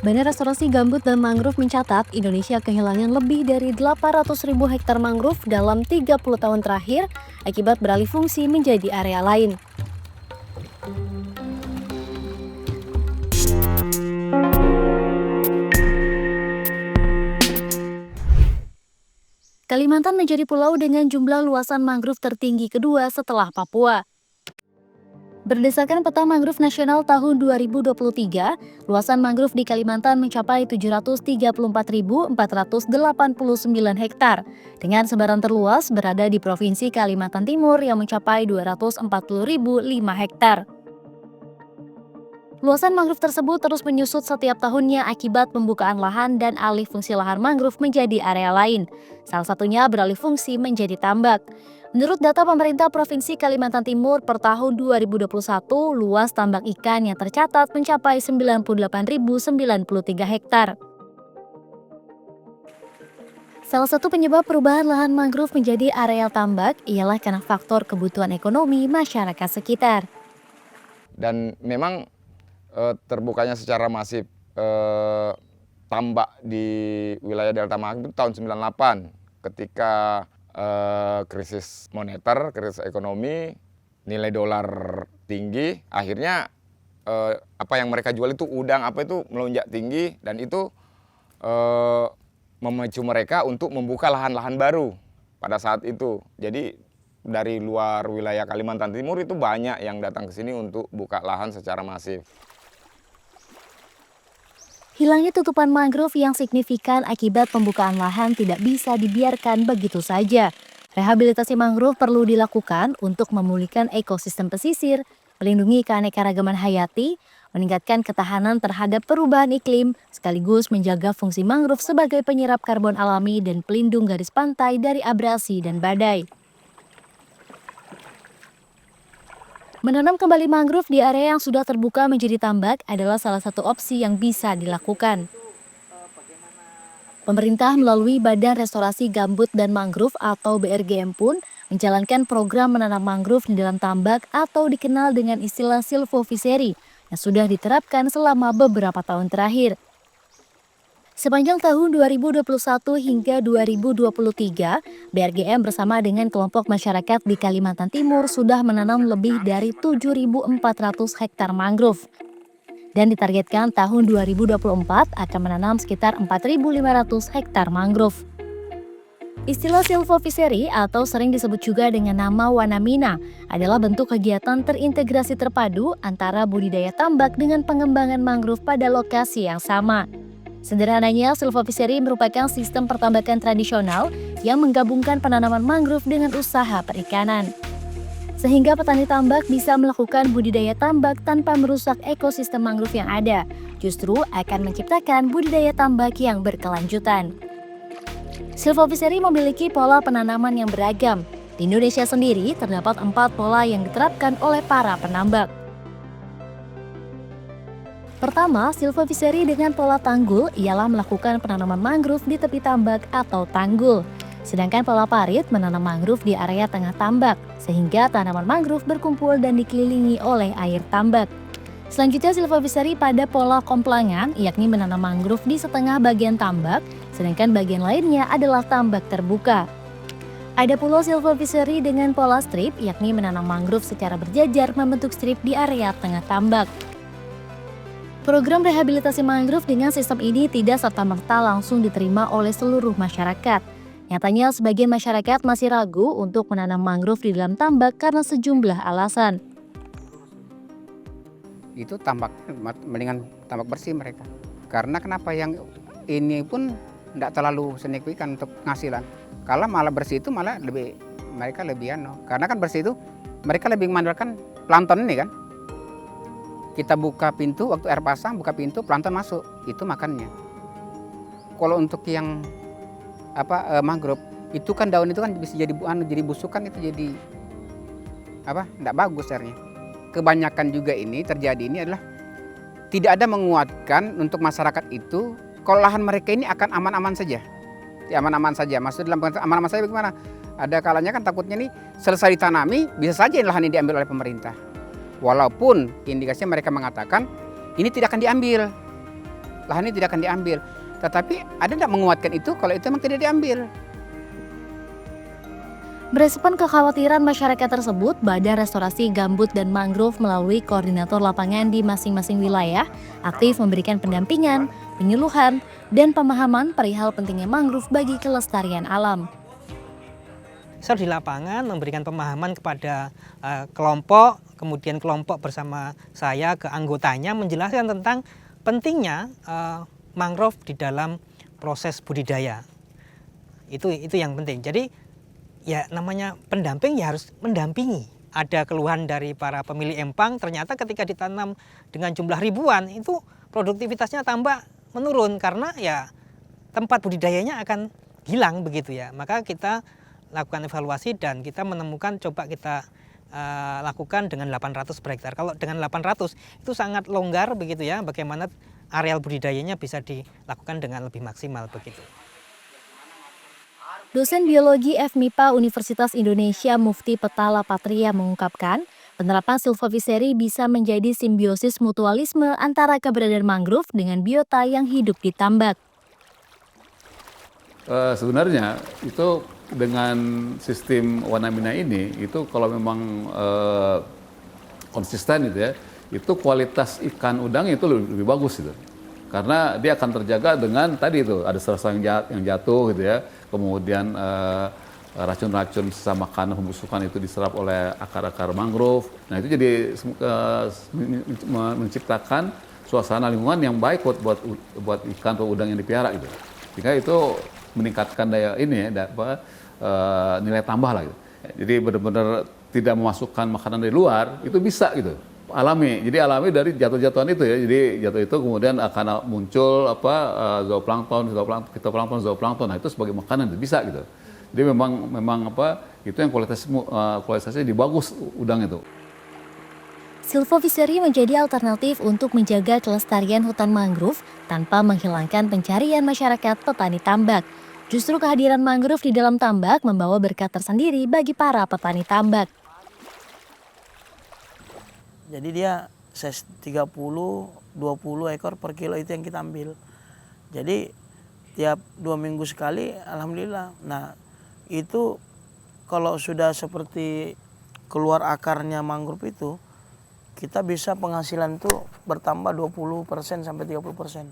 Badan Restorasi Gambut dan Mangrove mencatat Indonesia kehilangan lebih dari 800.000 hektar mangrove dalam 30 tahun terakhir akibat beralih fungsi menjadi area lain. Kalimantan menjadi pulau dengan jumlah luasan mangrove tertinggi kedua setelah Papua. Berdasarkan Peta Mangrove Nasional tahun 2023, luasan mangrove di Kalimantan mencapai 734.489 hektar, dengan sebaran terluas berada di Provinsi Kalimantan Timur yang mencapai 240.005 hektar. Luasan mangrove tersebut terus menyusut setiap tahunnya akibat pembukaan lahan dan alih fungsi lahan mangrove menjadi area lain. Salah satunya beralih fungsi menjadi tambak. Menurut data pemerintah Provinsi Kalimantan Timur per tahun 2021, luas tambak ikan yang tercatat mencapai 98.093 hektar. Salah satu penyebab perubahan lahan mangrove menjadi areal tambak ialah karena faktor kebutuhan ekonomi masyarakat sekitar. Dan memang terbukanya secara masif tambak di wilayah Delta Mahakam itu tahun 98 ketika krisis moneter, krisis ekonomi, nilai dolar tinggi, akhirnya apa yang mereka jual itu udang melonjak tinggi, dan itu memicu mereka untuk membuka lahan-lahan baru pada saat itu. Jadi dari luar wilayah Kalimantan Timur itu banyak yang datang ke sini untuk buka lahan secara masif. Hilangnya tutupan mangrove yang signifikan akibat pembukaan lahan tidak bisa dibiarkan begitu saja. Rehabilitasi mangrove perlu dilakukan untuk memulihkan ekosistem pesisir, melindungi keanekaragaman hayati, meningkatkan ketahanan terhadap perubahan iklim, sekaligus menjaga fungsi mangrove sebagai penyerap karbon alami dan pelindung garis pantai dari abrasi dan badai. Menanam kembali mangrove di area yang sudah terbuka menjadi tambak adalah salah satu opsi yang bisa dilakukan. Pemerintah melalui Badan Restorasi Gambut dan Mangrove atau BRGM pun menjalankan program menanam mangrove di dalam tambak atau dikenal dengan istilah silvofiseri yang sudah diterapkan selama beberapa tahun terakhir. Sepanjang tahun 2021 hingga 2023, BRGM bersama dengan kelompok masyarakat di Kalimantan Timur sudah menanam lebih dari 7.400 hektar mangrove. Dan ditargetkan tahun 2024 akan menanam sekitar 4.500 hektar mangrove. Istilah silvofiseri atau sering disebut juga dengan nama Wanamina adalah bentuk kegiatan terintegrasi terpadu antara budidaya tambak dengan pengembangan mangrove pada lokasi yang sama. Sederhananya, silvofiseri merupakan sistem pertambakan tradisional yang menggabungkan penanaman mangrove dengan usaha perikanan. Sehingga petani tambak bisa melakukan budidaya tambak tanpa merusak ekosistem mangrove yang ada, justru akan menciptakan budidaya tambak yang berkelanjutan. Silvofiseri memiliki pola penanaman yang beragam. Di Indonesia sendiri terdapat 4 pola yang diterapkan oleh para penambak. Pertama, silvofiseri dengan pola tanggul ialah melakukan penanaman mangrove di tepi tambak atau tanggul. Sedangkan pola parit menanam mangrove di area tengah tambak, sehingga tanaman mangrove berkumpul dan dikelilingi oleh air tambak. Selanjutnya silvofiseri pada pola komplangan, yakni menanam mangrove di setengah bagian tambak, sedangkan bagian lainnya adalah tambak terbuka. Ada pula silvofiseri dengan pola strip, yakni menanam mangrove secara berjajar membentuk strip di area tengah tambak. Program rehabilitasi mangrove dengan sistem ini tidak serta-merta langsung diterima oleh seluruh masyarakat. Nyatanya, sebagian masyarakat masih ragu untuk menanam mangrove di dalam tambak karena sejumlah alasan. Itu tambak, mendingan tambak bersih mereka. Karena kenapa yang ini pun tidak terlalu signifikan untuk penghasilan. Kalau malah bersih itu malah mereka lebih karena kan bersih itu mereka lebih mengandalkan plankton ini kan. Kita buka pintu, waktu air pasang, buka pintu, plankton masuk, itu makannya. Kalau untuk yang mangrove, itu kan daun itu kan bisa jadi busukan, itu jadi tidak bagus airnya. Kebanyakan juga ini terjadi ini adalah tidak ada menguatkan untuk masyarakat itu kalau lahan mereka ini akan aman-aman saja. Ya, aman-aman saja. Maksud dalam aman-aman saja bagaimana? Ada kalanya kan takutnya nih selesai ditanami, bisa saja lahan ini diambil oleh pemerintah. Walaupun indikasinya mereka mengatakan ini tidak akan diambil. lahan ini tidak akan diambil. Tetapi ada tidak menguatkan itu kalau itu memang tidak diambil. Merespon kekhawatiran masyarakat tersebut, Badan Restorasi Gambut dan Mangrove melalui koordinator lapangan di masing-masing wilayah aktif memberikan pendampingan, penyuluhan, dan pemahaman perihal pentingnya mangrove bagi kelestarian alam. Saya di lapangan memberikan pemahaman kepada kelompok, kemudian kelompok bersama saya ke anggotanya menjelaskan tentang pentingnya mangrove di dalam proses budidaya. Itu yang penting. Jadi ya namanya pendamping ya harus mendampingi. Ada keluhan dari para pemilik empang, ternyata ketika ditanam dengan jumlah ribuan itu produktivitasnya tambah menurun karena ya tempat budidayanya akan hilang begitu ya. Maka kita lakukan evaluasi dan kita menemukan coba kita lakukan dengan 800 per hektar. Kalau dengan 800 itu sangat longgar begitu ya, bagaimana areal budidayanya bisa dilakukan dengan lebih maksimal begitu. Dosen Biologi FMIPA Universitas Indonesia Mufti Petala Patria mengungkapkan, penerapan silvofiseri bisa menjadi simbiosis mutualisme antara keberadaan mangrove dengan biota yang hidup di tambak. Sebenarnya itu dengan sistem Wanamina ini, itu kalau memang konsisten gitu ya, itu kualitas ikan udang itu lebih bagus gitu. Karena dia akan terjaga dengan tadi itu ada serasa yang jatuh gitu ya, kemudian racun-racun sisa makanan pembusukan itu diserap oleh akar-akar mangrove. Nah itu jadi menciptakan suasana lingkungan yang baik buat ikan atau udang yang dipelihara gitu. Sehingga itu meningkatkan daya ini ya, nilai tambah lah gitu. Jadi benar-benar tidak memasukkan makanan dari luar itu bisa gitu. Alami, jadi alami dari jatuh-jatuhan itu ya. Jadi jatuh itu kemudian akan muncul zooplankton, zooplankton. Nah itu sebagai makanan itu bisa gitu. Jadi memang itu yang kualitasnya dibagus udang itu. Silvofiseri menjadi alternatif untuk menjaga kelestarian hutan mangrove tanpa menghilangkan pencarian masyarakat petani tambak. Justru kehadiran mangrove di dalam tambak membawa berkat tersendiri bagi para petani tambak. Jadi dia size 30, 20 ekor per kilo itu yang kita ambil. Jadi tiap 2 minggu sekali alhamdulillah. Nah itu kalau sudah seperti keluar akarnya mangrove itu, kita bisa penghasilan itu bertambah 20% sampai 30%.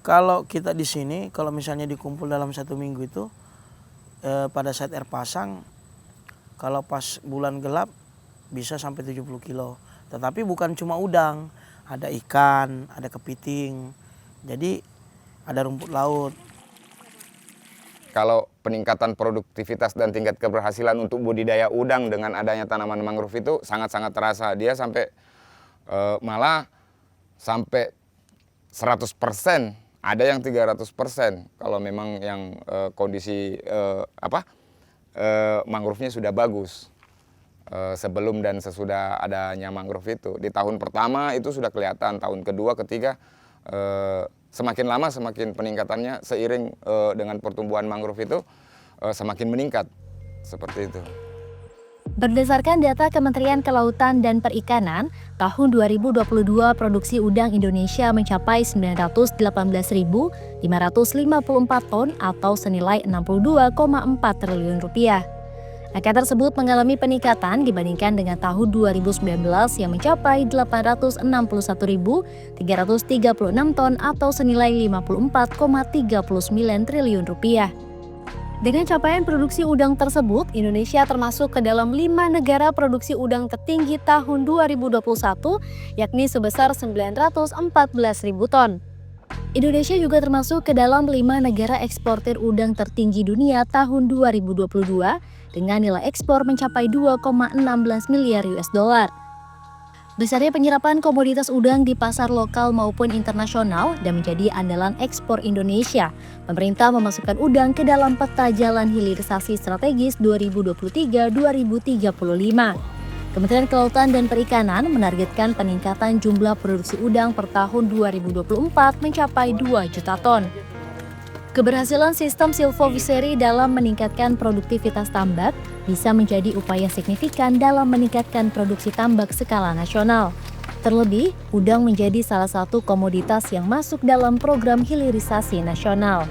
Kalau kita di sini, kalau misalnya dikumpul dalam 1 minggu itu, pada saat air pasang, kalau pas bulan gelap bisa sampai 70 kilo. Tetapi bukan cuma udang, ada ikan, ada kepiting, jadi ada rumput laut. Kalau peningkatan produktivitas dan tingkat keberhasilan untuk budidaya udang dengan adanya tanaman mangrove itu sangat-sangat terasa. Dia sampai malah sampai 100%, ada yang 300% kalau memang yang kondisi mangrove-nya sudah bagus. Sebelum dan sesudah adanya mangrove itu. Di tahun pertama itu sudah kelihatan, tahun kedua, ketiga semakin lama semakin peningkatannya seiring dengan pertumbuhan mangrove itu semakin meningkat, seperti itu. Berdasarkan data Kementerian Kelautan dan Perikanan, tahun 2022 produksi udang Indonesia mencapai 918.554 ton atau senilai 62,4 triliun rupiah. Angka tersebut mengalami peningkatan dibandingkan dengan tahun 2019 yang mencapai 861.336 ton atau senilai 54,39 triliun rupiah. Dengan capaian produksi udang tersebut, Indonesia termasuk ke dalam 5 negara produksi udang tertinggi tahun 2021, yakni sebesar 914.000 ton. Indonesia juga termasuk ke dalam 5 negara eksportir udang tertinggi dunia tahun 2022 dengan nilai ekspor mencapai 2,16 miliar US dollar. Besarnya penyerapan komoditas udang di pasar lokal maupun internasional dan menjadi andalan ekspor Indonesia, pemerintah memasukkan udang ke dalam peta jalan hilirisasi strategis 2023-2035. Kementerian Kelautan dan Perikanan menargetkan peningkatan jumlah produksi udang per tahun 2024 mencapai 2 juta ton. Keberhasilan sistem silvofiseri dalam meningkatkan produktivitas tambak bisa menjadi upaya signifikan dalam meningkatkan produksi tambak skala nasional. Terlebih, udang menjadi salah satu komoditas yang masuk dalam program hilirisasi nasional.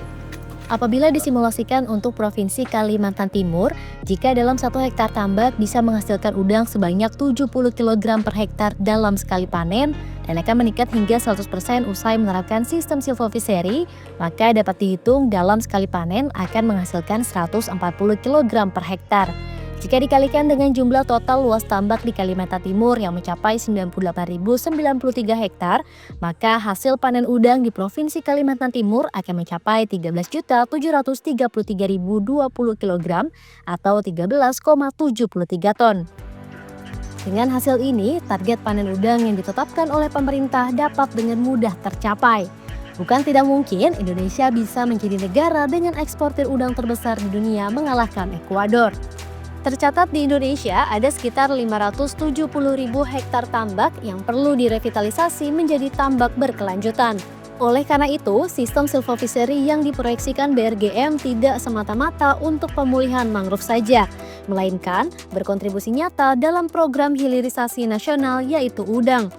Apabila disimulasikan untuk Provinsi Kalimantan Timur, jika dalam 1 hektar tambak bisa menghasilkan udang sebanyak 70 kg per hektar dalam sekali panen, dan akan meningkat hingga 100% usai menerapkan sistem silvofiseri, maka dapat dihitung dalam sekali panen akan menghasilkan 140 kg per hektar. Jika dikalikan dengan jumlah total luas tambak di Kalimantan Timur yang mencapai 98.093 hektar, maka hasil panen udang di Provinsi Kalimantan Timur akan mencapai 13.733.020 kg atau 13,73 ton. Dengan hasil ini, target panen udang yang ditetapkan oleh pemerintah dapat dengan mudah tercapai. Bukan tidak mungkin Indonesia bisa menjadi negara dengan eksportir udang terbesar di dunia mengalahkan Ekuador. Tercatat di Indonesia ada sekitar 570.000 hektar tambak yang perlu direvitalisasi menjadi tambak berkelanjutan. Oleh karena itu, sistem silvofiseri yang diproyeksikan BRGM tidak semata-mata untuk pemulihan mangrove saja, melainkan berkontribusi nyata dalam program hilirisasi nasional yaitu udang.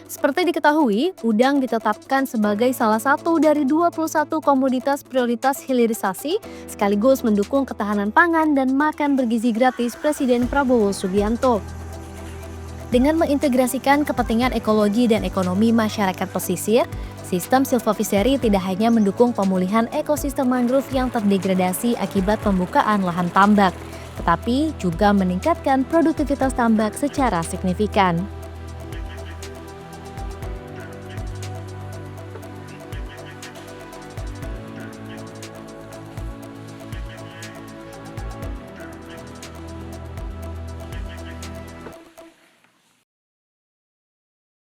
Seperti diketahui, udang ditetapkan sebagai salah satu dari 21 komoditas prioritas hilirisasi sekaligus mendukung ketahanan pangan dan makan bergizi gratis Presiden Prabowo Subianto. Dengan mengintegrasikan kepentingan ekologi dan ekonomi masyarakat pesisir, sistem silvofiseri tidak hanya mendukung pemulihan ekosistem mangrove yang terdegradasi akibat pembukaan lahan tambak, tetapi juga meningkatkan produktivitas tambak secara signifikan.